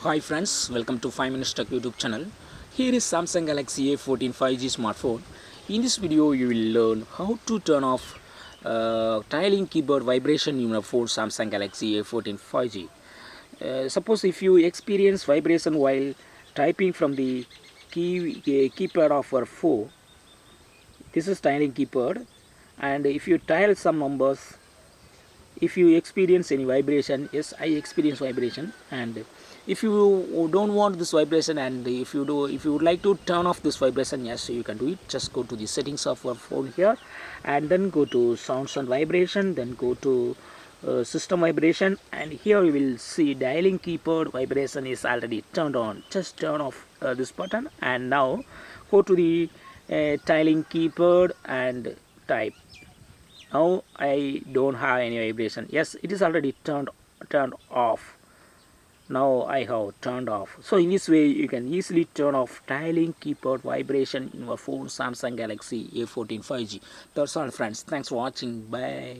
Hi friends, welcome to 5 Minutes Tech YouTube channel. Here is Samsung Galaxy M14 5G smartphone. In this video you will learn how to turn off tiling keyboard vibration in your phone Samsung Galaxy M14 5G. Suppose if you experience vibration while typing from the keypad of your phone, this is tiling keypad, and if you dial some numbers, if you experience any vibration, yes, I experience vibration. And if you don't want this vibration, and if you would like to turn off this vibration, yes, you can do it. Just go to the settings of your phone here, and then go to sounds and vibration, then go to system vibration, and here you will see dialing keyboard vibration is already turned on. Just turn off this button, and now go to the tiling keyboard and type. Now I don't have any vibration. Yes, it is already turned off. Now I have turned off. So in this way you can easily turn off tiling keyboard vibration in your phone Samsung Galaxy A14 5G. That's all friends. Thanks for watching. Bye.